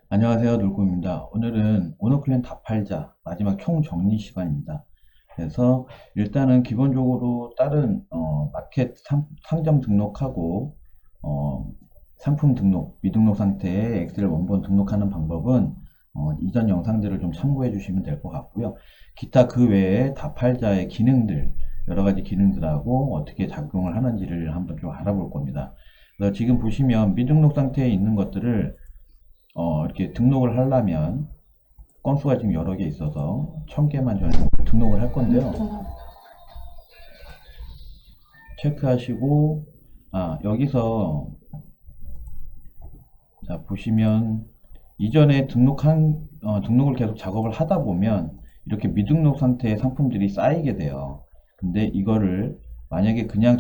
안녕하세요, 놀꿈입니다. 오늘은 오너클랜 다 팔자 마지막 총정리 시간입니다. 그래서 일단은 기본적으로 다른 마켓 상점 등록하고 상품 등록, 미등록 상태에 엑셀 원본 등록하는 방법은 이전 영상들을 좀 참고해 주시면 될 것 같고요. 기타 그 외에 다 팔자의 기능들, 여러 가지 기능들하고 어떻게 작용을 하는지를 한번 좀 알아볼 겁니다. 그래서 지금 보시면 미등록 상태에 있는 것들을 이렇게 등록을 하려면 건수가 지금 여러 개 있어서 1000개만 저는 등록을 할 건데요. 체크하시고 여기서 자 보시면 이전에 등록을 계속 작업을 하다 보면 이렇게 미등록 상태의 상품들이 쌓이게 돼요. 근데 이거를 만약에 그냥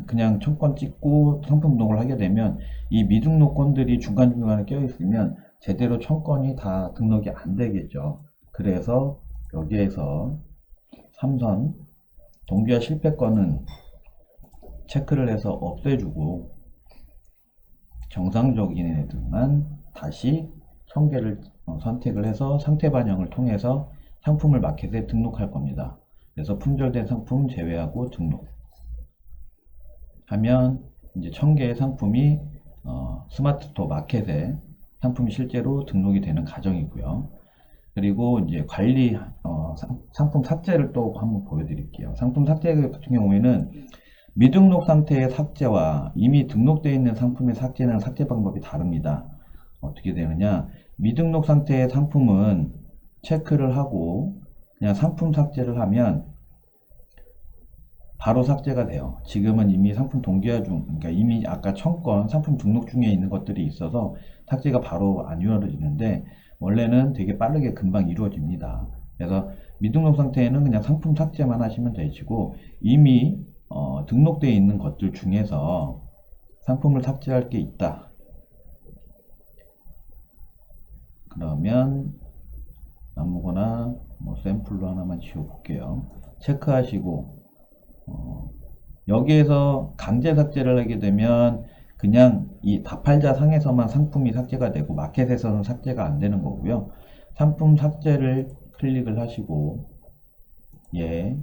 그냥 1000건 찍고 상품 등록을 하게 되면 이 미등록 건들이 중간중간에 껴 있으면 제대로 1000건이 다 등록이 안 되겠죠. 그래서 여기에서 삼선 동기화 실패 건은 체크를 해서 없애주고 정상적인 애들만 다시 1000개를 선택을 해서 상태 반영을 통해서 상품을 마켓에 등록할 겁니다. 그래서 품절된 상품 제외하고 등록 하면 이제 1000개의 상품이 스마트스토어 마켓에 상품이 실제로 등록이 되는 과정이고요. 그리고 이제 관리 상품 삭제를 또 한번 보여드릴게요. 상품 삭제 같은 경우에는 미등록 상태의 삭제와 이미 등록되어 있는 상품의 삭제는 삭제 방법이 다릅니다. 어떻게 되느냐? 미등록 상태의 상품은 체크를 하고 그냥 상품 삭제를 하면 바로 삭제가 돼요. 지금은 이미 상품 동기화 중, 그러니까 이미 아까 1000건 상품 등록 중에 있는 것들이 있어서 삭제가 바로 안 이루어지는데 원래는 되게 빠르게 금방 이루어집니다. 그래서 미등록 상태에는 그냥 상품 삭제만 하시면 되시고 이미 등록되어 있는 것들 중에서 상품을 삭제할 게 있다. 그러면 아무거나 뭐 샘플로 하나만 지워 볼게요. 체크하시고 여기에서 강제 삭제를 하게 되면 그냥 이 다팔자 상에서만 상품이 삭제가 되고 마켓에서는 삭제가 안 되는 거고요. 상품 삭제를 클릭을 하시고 예,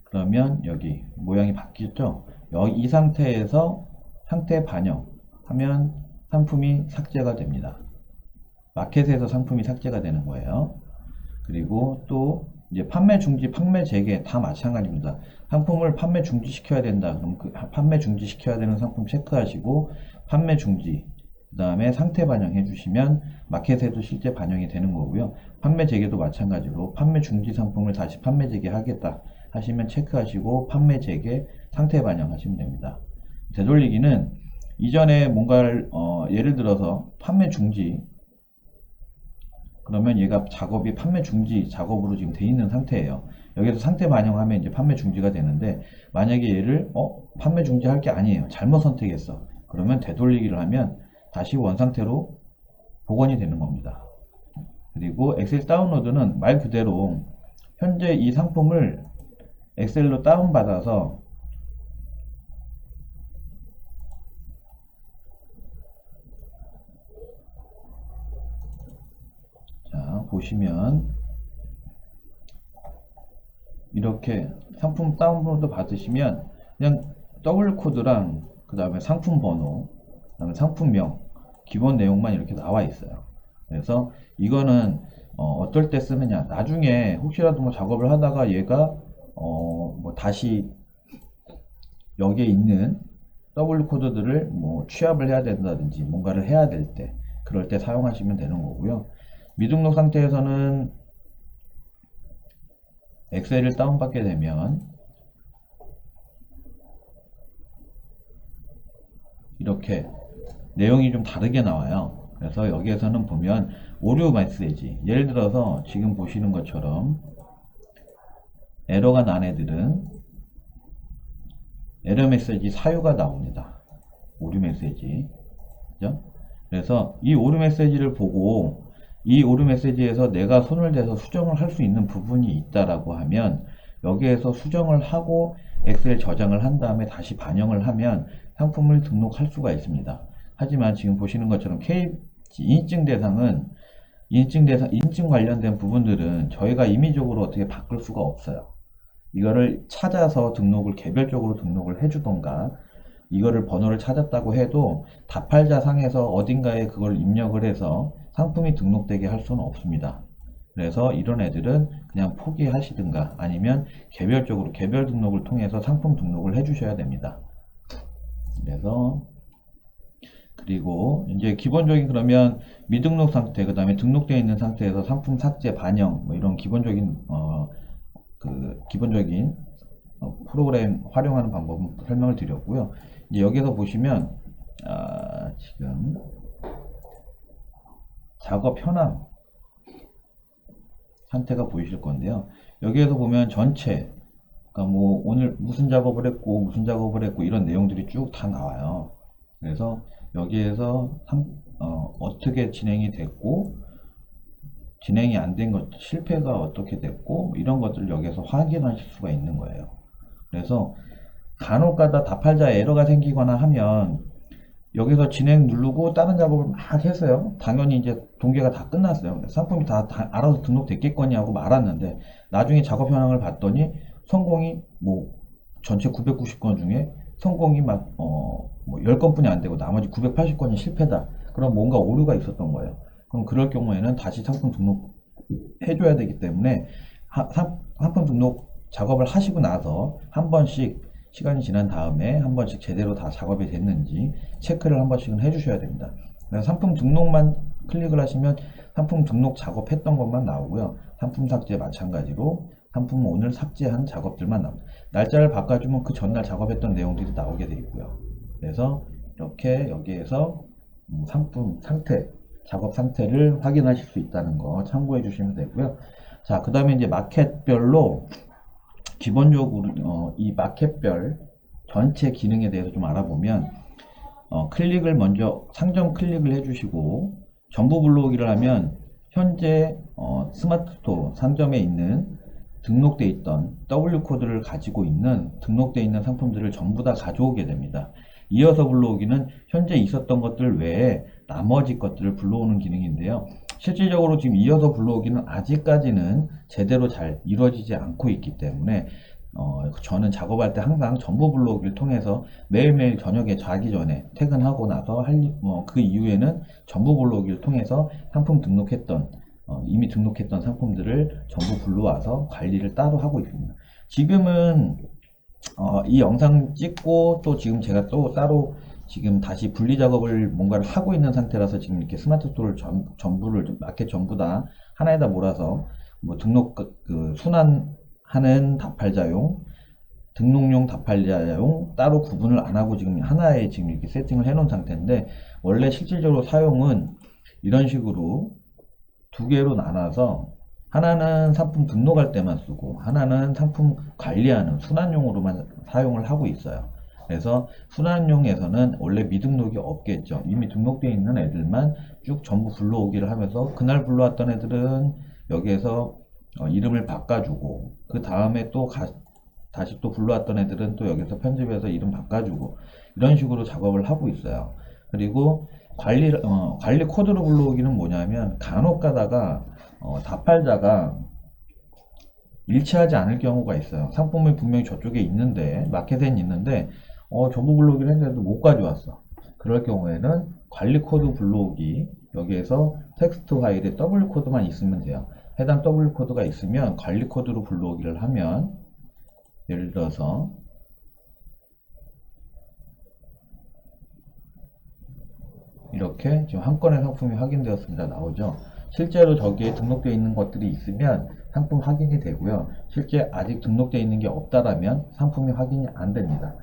그러면 여기 모양이 바뀌었죠. 여기 이 상태에서 상태 반영하면 상품이 삭제가 됩니다. 마켓에서 상품이 삭제가 되는 거예요. 그리고 또 이제 판매 중지, 판매 재개 다 마찬가지입니다. 상품을 판매 중지시켜야 된다. 그럼 그 판매 중지시켜야 되는 상품 체크하시고 판매 중지, 그 다음에 상태 반영해 주시면 마켓에도 실제 반영이 되는 거고요. 판매 재개도 마찬가지로 판매 중지 상품을 다시 판매 재개하겠다 하시면 체크하시고 판매 재개, 상태 반영하시면 됩니다. 되돌리기는 이전에 뭔가를 예를 들어서 판매 중지, 그러면 얘가 작업이 판매 중지 작업으로 지금 돼 있는 상태예요. 여기서 상태 반영하면 이제 판매 중지가 되는데 만약에 얘를 판매 중지 할 게 아니에요. 잘못 선택했어. 그러면 되돌리기를 하면 다시 원상태로 복원이 되는 겁니다. 그리고 엑셀 다운로드는 말 그대로 현재 이 상품을 엑셀로 다운받아서 자 보시면 이렇게 상품 다운로드 받으시면 그냥 더블 코드랑 그 다음에 상품 번호, 그 다음에 상품명, 기본 내용만 이렇게 나와 있어요. 그래서 이거는 어떨 때 쓰느냐, 나중에 혹시라도 뭐 작업을 하다가 얘가 뭐 다시 여기에 있는 더블 코드들을 뭐 취합을 해야 된다든지 뭔가를 해야 될 때, 그럴 때 사용하시면 되는 거고요. 미등록 상태에서는 엑셀을 다운받게 되면 이렇게 내용이 좀 다르게 나와요. 그래서 여기에서는 보면 오류 메시지, 예를 들어서 지금 보시는 것처럼 에러가 난 애들은 에러 메시지 사유가 나옵니다. 오류 메시지. 그죠? 그래서 이 오류 메시지를 보고 이 오류 메시지에서 내가 손을 대서 수정을 할 수 있는 부분이 있다라고 하면 여기에서 수정을 하고 엑셀 저장을 한 다음에 다시 반영을 하면 상품을 등록할 수가 있습니다. 하지만 지금 보시는 것처럼 인증 대상은 인증 관련된 부분들은 저희가 임의적으로 어떻게 바꿀 수가 없어요. 이거를 찾아서 개별적으로 등록을 해주던가, 이거를 번호를 찾았다고 해도 답할자 상에서 어딘가에 그걸 입력을 해서 상품이 등록되게 할 수는 없습니다. 그래서 이런 애들은 그냥 포기하시든가 아니면 개별적으로 개별 등록을 통해서 상품 등록을 해주셔야 됩니다. 그리고 이제 기본적인 그러면 미등록 상태, 그 다음에 등록되어 있는 상태에서 상품 삭제, 반영, 뭐 이런 기본적인 프로그램 활용하는 방법은 설명을 드렸고요. 이제 여기서 보시면 지금 작업 현황 상태가 보이실 건데요. 여기에서 보면 전체, 그러니까 뭐 오늘 무슨 작업을 했고 이런 내용들이 쭉 다 나와요. 그래서 여기에서 어떻게 진행이 됐고 진행이 안 된 것, 실패가 어떻게 됐고 이런 것들을 여기에서 확인하실 수가 있는 거예요. 그래서 간혹가다 답할자 에러가 생기거나 하면 여기서 진행 누르고 다른 작업을 막 했어요. 당연히 이제 동기가 다 끝났어요. 상품이 다 알아서 등록됐겠거니 하고 말았는데 나중에 작업 현황을 봤더니 성공이 뭐 전체 990건 중에 성공이 뭐 10건뿐이 안 되고 나머지 980건이 실패다. 그럼 뭔가 오류가 있었던 거예요. 그럼 그럴 경우에는 다시 상품 등록 해줘야 되기 때문에 상품 등록 작업을 하시고 나서 한 번씩 시간이 지난 다음에 한 번씩 제대로 다 작업이 됐는지 체크를 한 번씩은 해주셔야 됩니다. 그래서 상품 등록만 클릭을 하시면 상품 등록 작업했던 것만 나오고요. 상품 삭제 마찬가지로 상품 오늘 삭제한 작업들만 나옵니다. 날짜를 바꿔주면 그 전날 작업했던 내용들이 나오게 되어 있고요. 그래서 이렇게 여기에서 상품 상태, 작업 상태를 확인하실 수 있다는 거 참고해 주시면 되고요. 자, 그 다음에 이제 마켓별로 기본적으로 이 마켓별 전체 기능에 대해서 좀 알아보면 클릭을 먼저 상점 클릭을 해주시고 전부 불러오기를 하면 현재 스마트 스토어 상점에 있는 등록되어 있던 W코드를 가지고 있는 등록되어 있는 상품들을 전부 다 가져오게 됩니다. 이어서 불러오기는 현재 있었던 것들 외에 나머지 것들을 불러오는 기능인데요. 실질적으로 지금 이어서 불러오기는 아직까지는 제대로 잘 이루어지지 않고 있기 때문에 저는 작업할 때 항상 전부 불러오기를 통해서 매일매일 저녁에 자기 전에 퇴근하고 나서 그 이후에는 전부 불러오기를 통해서 상품 등록했던 이미 등록했던 상품들을 전부 불러와서 관리를 따로 하고 있습니다. 지금은 이 영상 찍고 또 지금 제가 또 따로 지금 다시 분리 작업을 뭔가를 하고 있는 상태라서 지금 이렇게 스마트 스토어를 전부를 마켓 전부 다 하나에다 몰아서 뭐 등록 순환하는 답할자용, 등록용 답할자용 따로 구분을 안 하고 지금 하나에 지금 이렇게 세팅을 해 놓은 상태인데, 원래 실질적으로 사용은 이런 식으로 두 개로 나눠서 하나는 상품 등록할 때만 쓰고 하나는 상품 관리하는 순환용으로만 사용을 하고 있어요. 그래서 순환용에서는 원래 미등록이 없겠죠. 이미 등록되어 있는 애들만 쭉 전부 불러오기를 하면서 그날 불러왔던 애들은 여기에서 이름을 바꿔주고 그 다음에 또 다시 또 불러왔던 애들은 또 여기서 편집해서 이름 바꿔주고 이런 식으로 작업을 하고 있어요. 그리고 관리 코드로 불러오기는 뭐냐면 간혹 가다가 답할자가 일치하지 않을 경우가 있어요. 상품이 분명히 저쪽에 있는데 마켓엔 있는데 전부 불러오기를 했는데도 못 가져왔어. 그럴 경우에는 관리 코드 불러오기, 여기에서 텍스트 파일에 W 코드만 있으면 돼요. 해당 W 코드가 있으면 관리 코드로 불러오기를 하면, 예를 들어서 이렇게 지금 한 건의 상품이 확인되었습니다 나오죠. 실제로 저기에 등록되어 있는 것들이 있으면 상품 확인이 되고요. 실제 아직 등록되어 있는 게 없다라면 상품이 확인이 안 됩니다.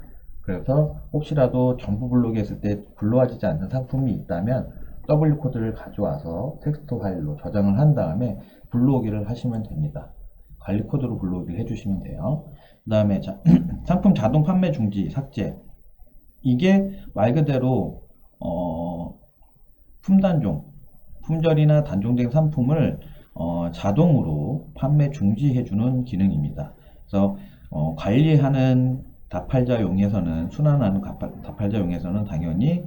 그래서 혹시라도 전부 불러오기 했을 때 불러와지지 않는 상품이 있다면 W 코드를 가져와서 텍스트 파일로 저장을 한 다음에 불러오기를 하시면 됩니다. 관리 코드로 불러오기를 해주시면 돼요. 그 다음에 상품 자동 판매 중지 삭제, 이게 말 그대로 품절이나 단종된 상품을 자동으로 판매 중지해주는 기능입니다. 그래서 관리하는 답할자용에서는, 순환하는 답할자용에서는 당연히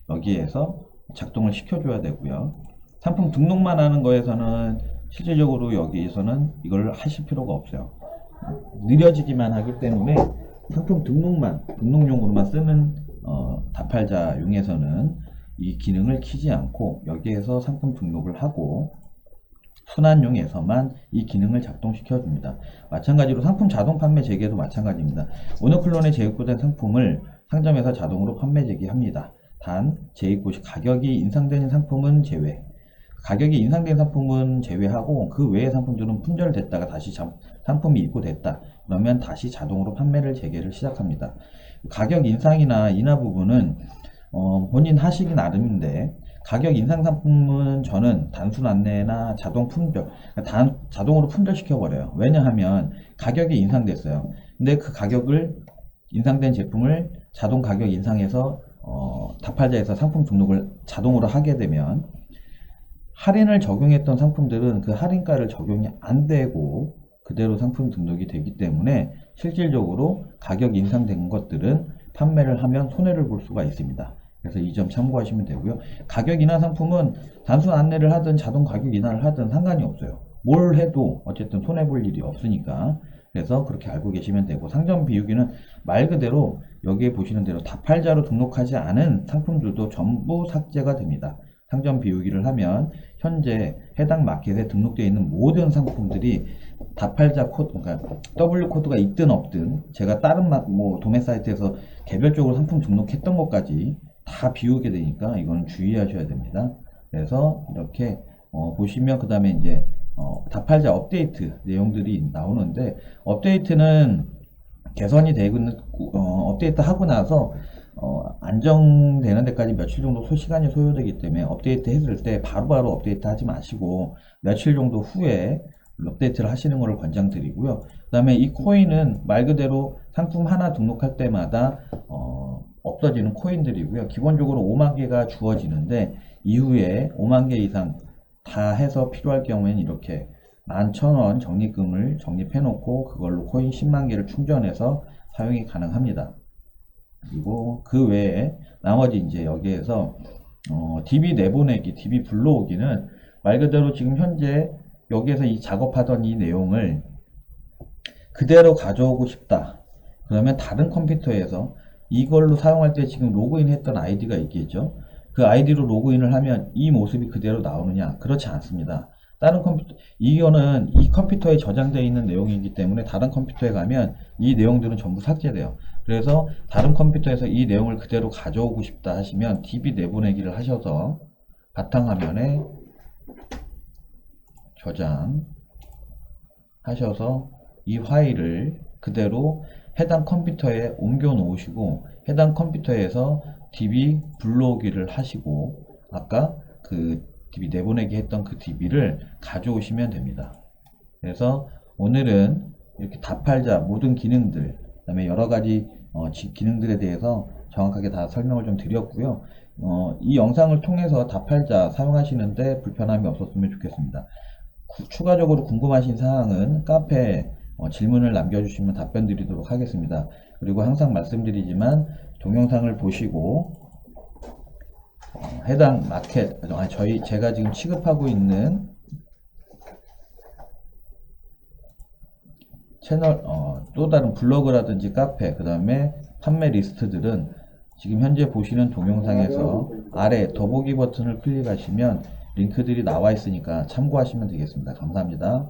여기에서 작동을 시켜줘야 되고요. 상품 등록만 하는 거에서는 실질적으로 여기에서는 이걸 하실 필요가 없어요. 느려지기만 하기 때문에 상품 등록용으로만 쓰는 다팔자용에서는 이 기능을 키지 않고 여기에서 상품 등록을 하고 순환용에서만 이 기능을 작동시켜 줍니다. 마찬가지로 상품 자동 판매 재개도 마찬가지입니다. 모노클론에 재입고된 상품을 상점에서 자동으로 판매 재개합니다. 단 재입고 시 가격이 인상된 상품은 제외. 가격이 인상된 상품은 제외하고 그 외의 상품들은 품절됐다가 다시 상품이 입고됐다. 그러면 다시 자동으로 판매를 재개를 시작합니다. 가격 인상이나 인하 부분은 본인 하시기 나름인데 가격 인상 상품은 저는 단순 안내나 자동 품절, 자동으로 품절시켜 버려요. 왜냐하면 가격이 인상됐어요. 근데 그 가격을 인상된 제품을 자동 가격 인상해서 다팔자에서 상품 등록을 자동으로 하게 되면 할인을 적용했던 상품들은 그 할인가를 적용이 안 되고 그대로 상품 등록이 되기 때문에 실질적으로 가격 인상된 것들은 판매를 하면 손해를 볼 수가 있습니다. 그래서 이 점 참고하시면 되고요. 가격 인하 상품은 단순 안내를 하든 자동 가격 인하를 하든 상관이 없어요. 뭘 해도 어쨌든 손해 볼 일이 없으니까. 그래서 그렇게 알고 계시면 되고, 상점 비우기는 말 그대로 여기에 보시는 대로 다팔자로 등록하지 않은 상품들도 전부 삭제가 됩니다. 상점 비우기를 하면 현재 해당 마켓에 등록되어 있는 모든 상품들이 다팔자 코드, 그러니까 W 코드가 있든 없든 제가 다른 도매 사이트에서 개별적으로 상품 등록했던 것까지 다 비우게 되니까 이건 주의하셔야 됩니다. 그래서 이렇게 보시면 그 다음에 이제 다팔자 업데이트 내용들이 나오는데, 업데이트는 개선이 되고 업데이트 하고 나서 안정되는 데까지 며칠 정도 시간이 소요되기 때문에 업데이트 했을 때 바로바로 업데이트 하지 마시고 며칠 정도 후에 업데이트를 하시는 것을 권장드리고요. 그 다음에 이 코인은 말 그대로 상품 하나 등록할 때마다 없어지는 코인들이고요. 기본적으로 5만 개가 주어지는데 이후에 5만 개 이상 다 해서 필요할 경우에는 이렇게 11,000원 적립금을 적립해 놓고 그걸로 코인 10만 개를 충전해서 사용이 가능합니다. 그리고 그 외에 나머지 이제 여기에서 DB 내보내기, DB 불러오기는 말 그대로 지금 현재 여기에서 이 작업하던 이 내용을 그대로 가져오고 싶다. 그러면 다른 컴퓨터에서 이걸로 사용할 때 지금 로그인 했던 아이디가 있겠죠. 그 아이디로 로그인을 하면 이 모습이 그대로 나오느냐? 그렇지 않습니다. 다른 컴퓨터, 이거는 이 컴퓨터에 저장되어 있는 내용이기 때문에 다른 컴퓨터에 가면 이 내용들은 전부 삭제돼요. 그래서 다른 컴퓨터에서 이 내용을 그대로 가져오고 싶다 하시면 DB 내보내기를 하셔서 바탕화면에 저장하셔서 이 파일을 그대로 해당 컴퓨터에 옮겨 놓으시고 해당 컴퓨터에서 DB 불러오기를 하시고 아까 그 DB 내보내기 했던 그 DB를 가져오시면 됩니다. 그래서 오늘은 이렇게 다팔자 모든 기능들, 그 다음에 여러가지 기능들에 대해서 정확하게 다 설명을 좀 드렸고요. 이 영상을 통해서 다팔자 사용하시는데 불편함이 없었으면 좋겠습니다. 추가적으로 궁금하신 사항은 카페에 질문을 남겨주시면 답변 드리도록 하겠습니다. 그리고 항상 말씀드리지만 동영상을 보시고 해당 마켓, 제가 지금 취급하고 있는 채널, 또 다른 블로그라든지 카페, 그 다음에 판매 리스트들은 지금 현재 보시는 동영상에서 아래 더보기 버튼을 클릭하시면 링크들이 나와 있으니까 참고하시면 되겠습니다. 감사합니다.